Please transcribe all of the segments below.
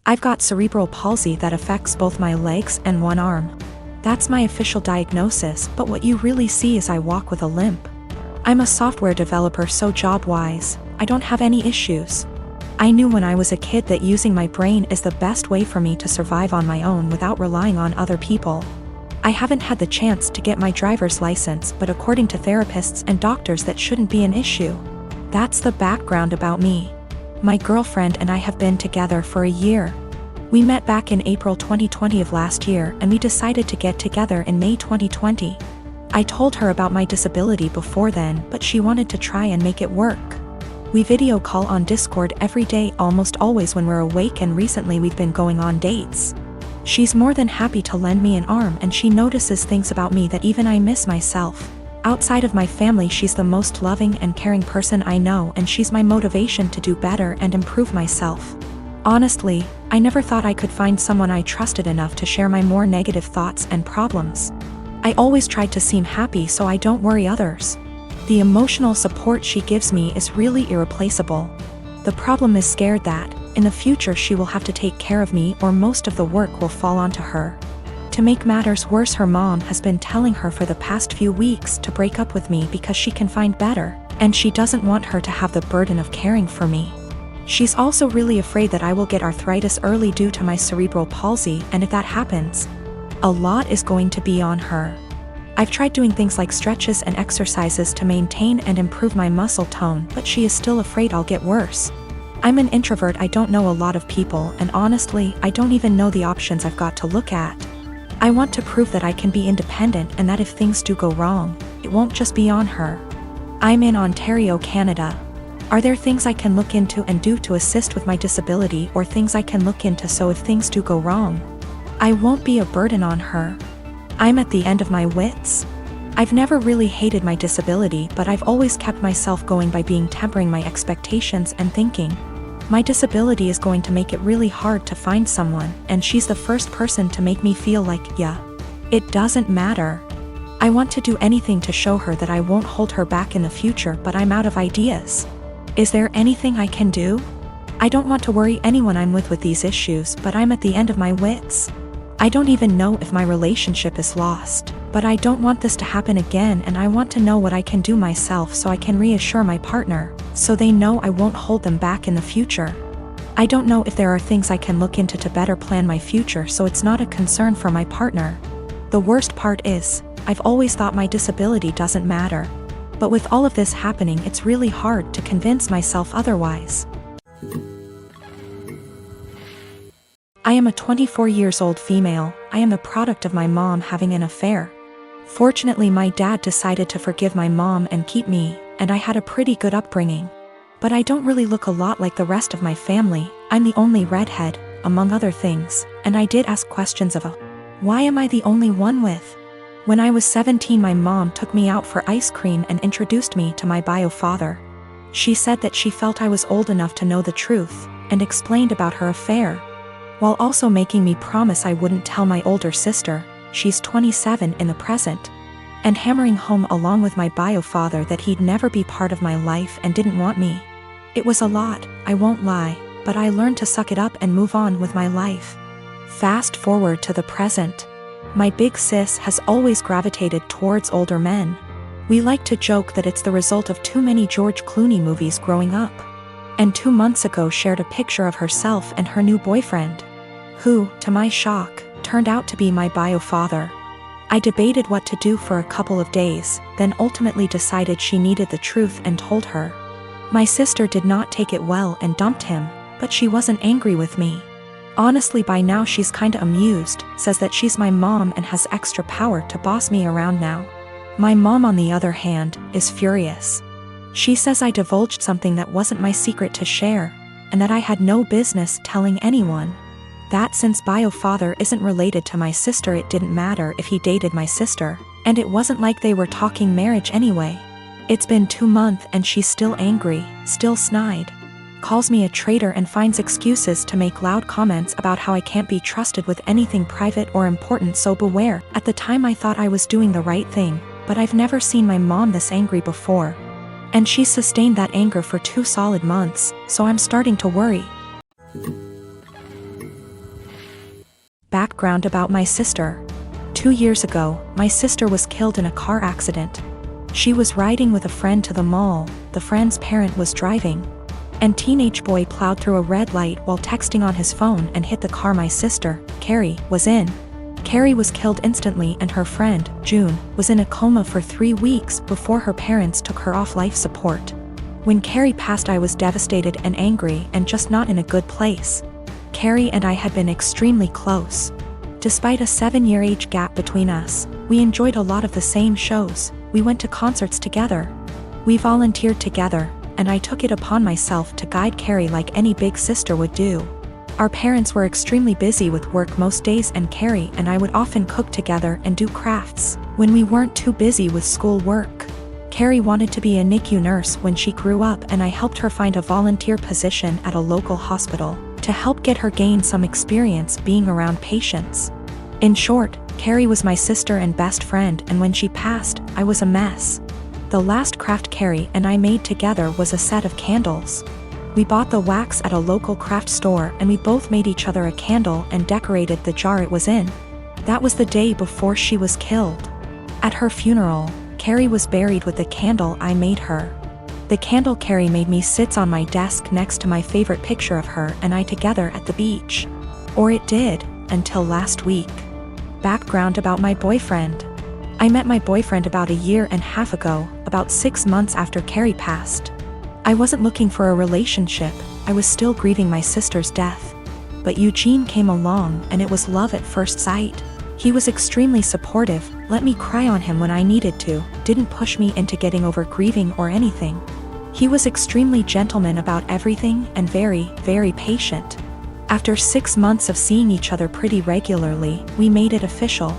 I've got cerebral palsy that affects both my legs and one arm. That's my official diagnosis, but what you really see is I walk with a limp. I'm a software developer, so job-wise, I don't have any issues. I knew when I was a kid that using my brain is the best way for me to survive on my own without relying on other people. I haven't had the chance to get my driver's license, but according to therapists and doctors that shouldn't be an issue. That's the background about me. My girlfriend and I have been together for a year. We met back in April 2020 of last year, and we decided to get together in May 2020. I told her about my disability before then, but she wanted to try and make it work. We video call on Discord every day, almost always when we're awake, and recently we've been going on dates. She's more than happy to lend me an arm, and she notices things about me that even I miss myself. Outside of my family, she's the most loving and caring person I know, and she's my motivation to do better and improve myself. Honestly, I never thought I could find someone I trusted enough to share my more negative thoughts and problems. I always tried to seem happy so I don't worry others. The emotional support she gives me is really irreplaceable. The problem is scared that, in the future, she will have to take care of me, or most of the work will fall onto her. To make matters worse, her mom has been telling her for the past few weeks to break up with me because she can find better, and she doesn't want her to have the burden of caring for me. She's also really afraid that I will get arthritis early due to my cerebral palsy, and if that happens, a lot is going to be on her. I've tried doing things like stretches and exercises to maintain and improve my muscle tone, but she is still afraid I'll get worse. I'm an introvert, I don't know a lot of people, and honestly, I don't even know the options I've got to look at. I want to prove that I can be independent and that if things do go wrong, it won't just be on her. I'm in Ontario, Canada. Are there things I can look into and do to assist with my disability, or things I can look into so if things do go wrong, I won't be a burden on her? I'm at the end of my wits. I've never really hated my disability, but I've always kept myself going by tempering my expectations and thinking, my disability is going to make it really hard to find someone, and she's the first person to make me feel like, yeah, it doesn't matter. I want to do anything to show her that I won't hold her back in the future, but I'm out of ideas. Is there anything I can do? I don't want to worry anyone I'm with these issues, but I'm at the end of my wits. I don't even know if my relationship is lost, but I don't want this to happen again, and I want to know what I can do myself so I can reassure my partner, so they know I won't hold them back in the future. I don't know if there are things I can look into to better plan my future so it's not a concern for my partner. The worst part is, I've always thought my disability doesn't matter. But with all of this happening, it's really hard to convince myself otherwise. I am a 24-year-old female. I am the product of my mom having an affair. Fortunately, my dad decided to forgive my mom and keep me, and I had a pretty good upbringing. But I don't really look a lot like the rest of my family. I'm the only redhead, among other things, and I did ask questions of why am I the only one with? When I was 17, my mom took me out for ice cream and introduced me to my bio father. She said that she felt I was old enough to know the truth, and explained about her affair, while also making me promise I wouldn't tell my older sister, she's 27 in the present, and hammering home along with my bio father that he'd never be part of my life and didn't want me. It was a lot, I won't lie, but I learned to suck it up and move on with my life. Fast forward to the present. My big sis has always gravitated towards older men. We like to joke that it's the result of too many George Clooney movies growing up. And 2 months ago shared a picture of herself and her new boyfriend, who, to my shock, turned out to be my bio father. I debated what to do for a couple of days, then ultimately decided she needed the truth and told her. My sister did not take it well and dumped him, but she wasn't angry with me. Honestly, by now she's kinda amused, says that she's my mom and has extra power to boss me around now. My mom, on the other hand, is furious. She says I divulged something that wasn't my secret to share, and that I had no business telling anyone. That since bio father isn't related to my sister, it didn't matter if he dated my sister, and it wasn't like they were talking marriage anyway. It's been 2 months and she's still angry, still snide. Calls me a traitor and finds excuses to make loud comments about how I can't be trusted with anything private or important, so beware. At the time I thought I was doing the right thing, but I've never seen my mom this angry before. And she's sustained that anger for 2 solid months, so I'm starting to worry. Background about my sister. 2 years ago, my sister was killed in a car accident. She was riding with a friend to the mall, the friend's parent was driving. And teenage boy plowed through a red light while texting on his phone and hit the car my sister, Carrie, was in. Carrie was killed instantly and her friend, June, was in a coma for 3 weeks before her parents took her off life support. When Carrie passed, I was devastated and angry and just not in a good place. Carrie and I had been extremely close. Despite a 7-year age gap between us, we enjoyed a lot of the same shows, we went to concerts together. We volunteered together, and I took it upon myself to guide Carrie like any big sister would do. Our parents were extremely busy with work most days and Carrie and I would often cook together and do crafts when we weren't too busy with school work. Carrie wanted to be a NICU nurse when she grew up and I helped her find a volunteer position at a local hospital to help get her gain some experience being around patients. In short, Carrie was my sister and best friend, and when she passed, I was a mess. The last craft Carrie and I made together was a set of candles. We bought the wax at a local craft store and we both made each other a candle and decorated the jar it was in. That was the day before she was killed. At her funeral, Carrie was buried with the candle I made her. The candle Carrie made me sits on my desk next to my favorite picture of her and I together at the beach. Or it did, until last week. Background about my boyfriend. I met my boyfriend about 1.5 years ago, about 6 months after Carrie passed. I wasn't looking for a relationship, I was still grieving my sister's death. But Eugene came along and it was love at first sight. He was extremely supportive, let me cry on him when I needed to, didn't push me into getting over grieving or anything. He was extremely gentleman about everything and very, very patient. After 6 months of seeing each other pretty regularly, we made it official.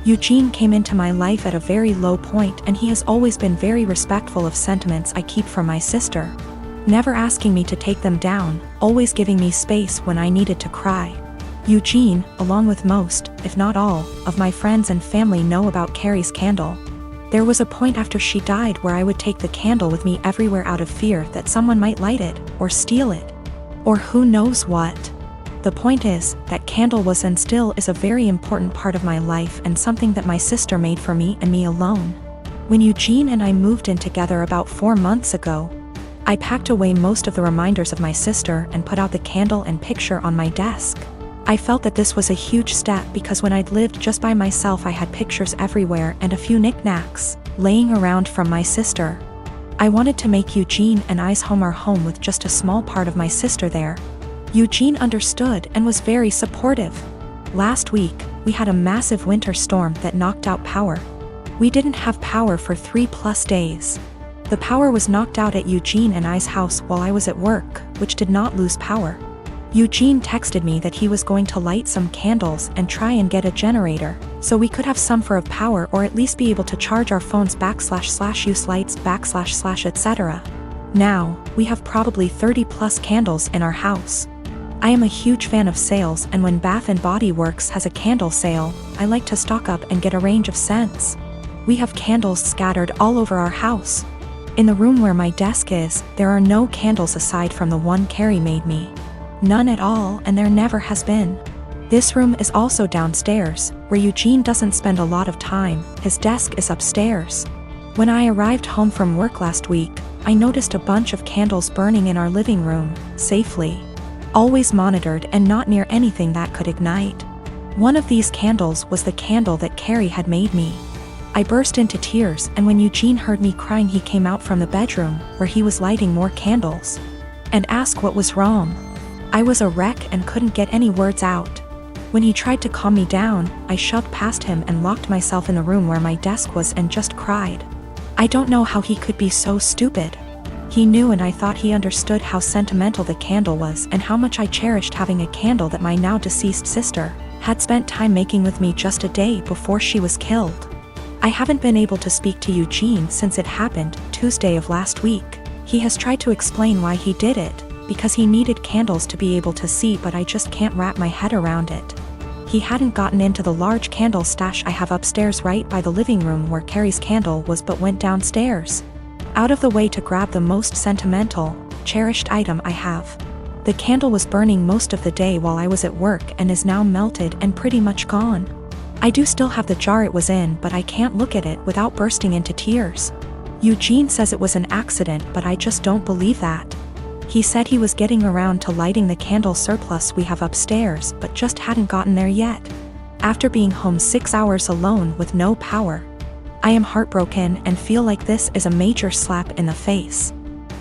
Eugene came into my life at a very low point and he has always been very respectful of sentiments I keep from my sister. Never asking me to take them down, always giving me space when I needed to cry. Eugene, along with most, if not all, of my friends and family know about Carrie's candle. There was a point after she died where I would take the candle with me everywhere out of fear that someone might light it, or steal it. Or who knows what. The point is, that candle was and still is a very important part of my life and something that my sister made for me and me alone. When Eugene and I moved in together about 4 months ago, I packed away most of the reminders of my sister and put out the candle and picture on my desk. I felt that this was a huge step because when I'd lived just by myself I had pictures everywhere and a few knickknacks laying around from my sister. I wanted to make Eugene and I's home our home with just a small part of my sister there. Eugene understood and was very supportive. Last week, we had a massive winter storm that knocked out power. We didn't have power for 3+ days. The power was knocked out at Eugene and I's house while I was at work, which did not lose power. Eugene texted me that he was going to light some candles and try and get a generator, so we could have some for of power or at least be able to charge our phones / use lights / etc. Now, we have probably 30+ candles in our house. I am a huge fan of sales and when Bath & Body Works has a candle sale, I like to stock up and get a range of scents. We have candles scattered all over our house. In the room where my desk is, there are no candles aside from the one Carrie made me. None at all, and there never has been. This room is also downstairs, where Eugene doesn't spend a lot of time, his desk is upstairs. When I arrived home from work last week, I noticed a bunch of candles burning in our living room, safely. Always monitored and not near anything that could ignite. One of these candles was the candle that Carrie had made me. I burst into tears and when Eugene heard me crying he came out from the bedroom, where he was lighting more candles, and asked what was wrong. I was a wreck and couldn't get any words out. When he tried to calm me down, I shoved past him and locked myself in the room where my desk was and just cried. I don't know how he could be so stupid. He knew and I thought he understood how sentimental the candle was and how much I cherished having a candle that my now deceased sister had spent time making with me just a day before she was killed. I haven't been able to speak to Eugene since it happened, Tuesday of last week. He has tried to explain why he did it, because he needed candles to be able to see, but I just can't wrap my head around it. He hadn't gotten into the large candle stash I have upstairs right by the living room where Carrie's candle was, but went downstairs, out of the way to grab the most sentimental, cherished item I have. The candle was burning most of the day while I was at work and is now melted and pretty much gone. I do still have the jar it was in, but I can't look at it without bursting into tears. Eugene says it was an accident, but I just don't believe that. He said he was getting around to lighting the candle surplus we have upstairs, but just hadn't gotten there yet. After being home 6 hours alone with no power. I am heartbroken and feel like this is a major slap in the face.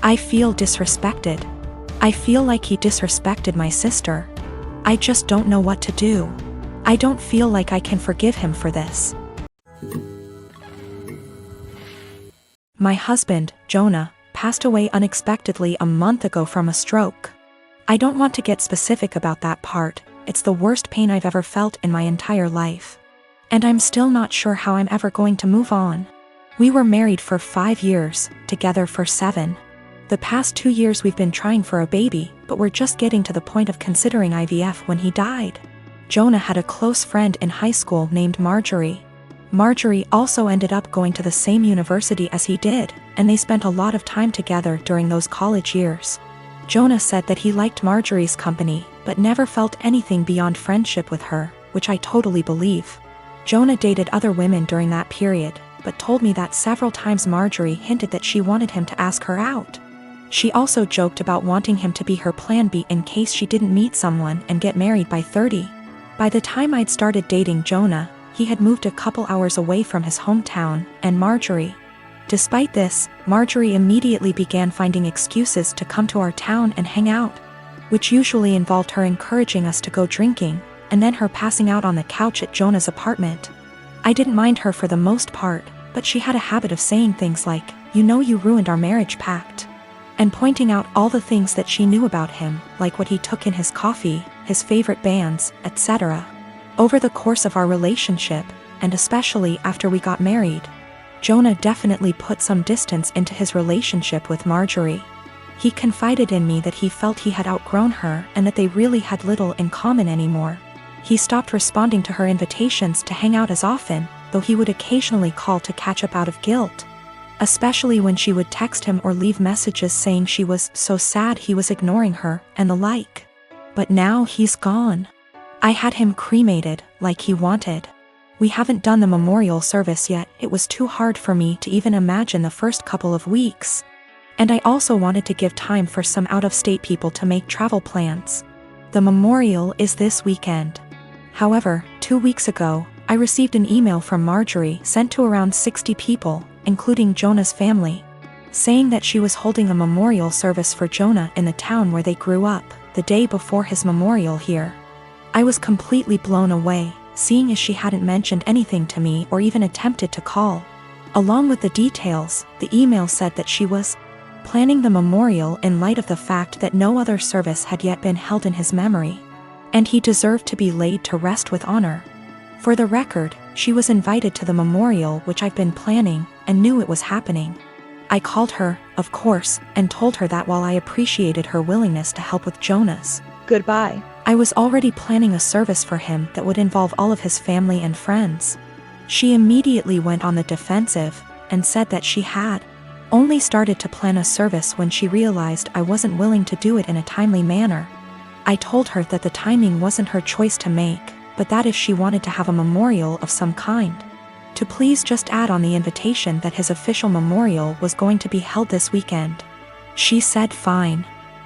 I feel disrespected. I feel like he disrespected my sister. I just don't know what to do. I don't feel like I can forgive him for this. My husband, Jonah, passed away unexpectedly a month ago from a stroke. I don't want to get specific about that part, it's the worst pain I've ever felt in my entire life. And I'm still not sure how I'm ever going to move on. We were married for 5 years, together for 7. The past 2 years we've been trying for a baby, but we're just getting to the point of considering IVF when he died. Jonah had a close friend in high school named Marjorie. Marjorie also ended up going to the same university as he did, and they spent a lot of time together during those college years. Jonah said that he liked Marjorie's company, but never felt anything beyond friendship with her, which I totally believe. Jonah dated other women during that period, but told me that several times Marjorie hinted that she wanted him to ask her out. She also joked about wanting him to be her plan B in case she didn't meet someone and get married by 30. By the time I'd started dating Jonah, he had moved a couple hours away from his hometown, and Marjorie. Despite this, Marjorie immediately began finding excuses to come to our town and hang out, which usually involved her encouraging us to go drinking, and then her passing out on the couch at Jonah's apartment. I didn't mind her for the most part, but she had a habit of saying things like, "You know you ruined our marriage pact," and pointing out all the things that she knew about him, like what he took in his coffee, his favorite bands, etc. Over the course of our relationship, and especially after we got married, Jonah definitely put some distance into his relationship with Marjorie. He confided in me that he felt he had outgrown her and that they really had little in common anymore. He stopped responding to her invitations to hang out as often, though he would occasionally call to catch up out of guilt. Especially when she would text him or leave messages saying she was so sad he was ignoring her, and the like. But now he's gone. I had him cremated, like he wanted. We haven't done the memorial service yet, it was too hard for me to even imagine the first couple of weeks. And I also wanted to give time for some out-of-state people to make travel plans. The memorial is this weekend. However, 2 weeks ago, I received an email from Marjorie sent to around 60 people, including Jonah's family, saying that she was holding a memorial service for Jonah in the town where they grew up, the day before his memorial here. I was completely blown away, seeing as she hadn't mentioned anything to me or even attempted to call. Along with the details, the email said that she was planning the memorial in light of the fact that no other service had yet been held in his memory, and he deserved to be laid to rest with honor. For the record, she was invited to the memorial, which I've been planning, and knew it was happening. I called her, of course, and told her that while I appreciated her willingness to help with Jonah's goodbye, I was already planning a service for him that would involve all of his family and friends. She immediately went on the defensive, and said that she had only started to plan a service when she realized I wasn't willing to do it in a timely manner. I told her that the timing wasn't her choice to make, but that if she wanted to have a memorial of some kind, to please just add on the invitation that his official memorial was going to be held this weekend. She said fine.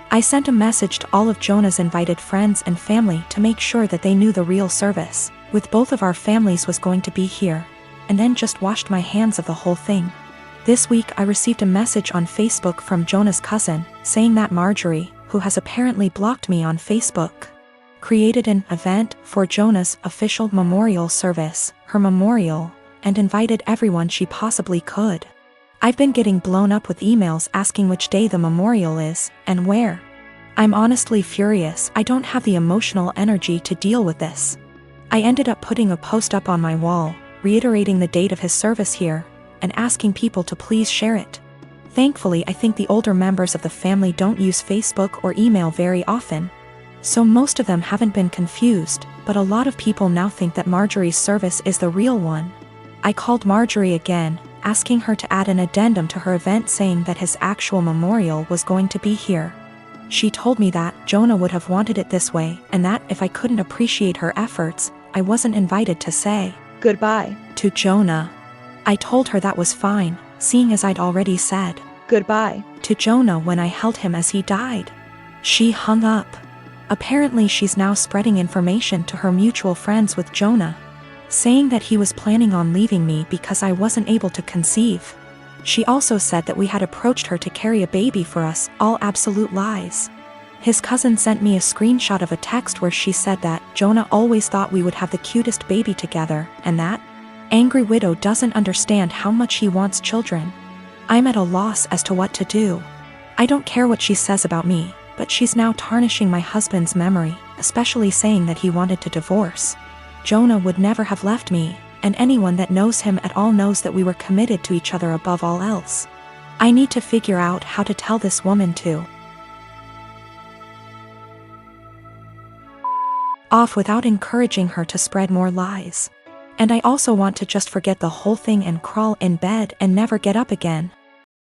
I sent a message to all of Jonah's invited friends and family to make sure that they knew the real service, with both of our families, was going to be here, and then just washed my hands of the whole thing. This week I received a message on Facebook from Jonah's cousin, saying that Marjorie, who has apparently blocked me on Facebook, created an event for Jonah's official memorial service, her memorial, and invited everyone she possibly could. I've been getting blown up with emails asking which day the memorial is, and where. I'm honestly furious. I don't have the emotional energy to deal with this. I ended up putting a post up on my wall, reiterating the date of his service here, and asking people to please share it. Thankfully, I think the older members of the family don't use Facebook or email very often, so most of them haven't been confused, but a lot of people now think that Marjorie's service is the real one. I called Marjorie again, asking her to add an addendum to her event saying that his actual memorial was going to be here. She told me that Jonah would have wanted it this way, and that if I couldn't appreciate her efforts, I wasn't invited to say goodbye to Jonah. I told her that was fine, seeing as I'd already said goodbye to Jonah when I held him as he died. She hung up. Apparently she's now spreading information to her mutual friends with Jonah, saying that he was planning on leaving me because I wasn't able to conceive. She also said that we had approached her to carry a baby for us, all absolute lies. His cousin sent me a screenshot of a text where she said that Jonah always thought we would have the cutest baby together, and that angry widow doesn't understand how much he wants children. I'm at a loss as to what to do. I don't care what she says about me, but she's now tarnishing my husband's memory, especially saying that he wanted to divorce. Jonah would never have left me, and anyone that knows him at all knows that we were committed to each other above all else. I need to figure out how to tell this woman to off without encouraging her to spread more lies. And I also want to just forget the whole thing and crawl in bed and never get up again.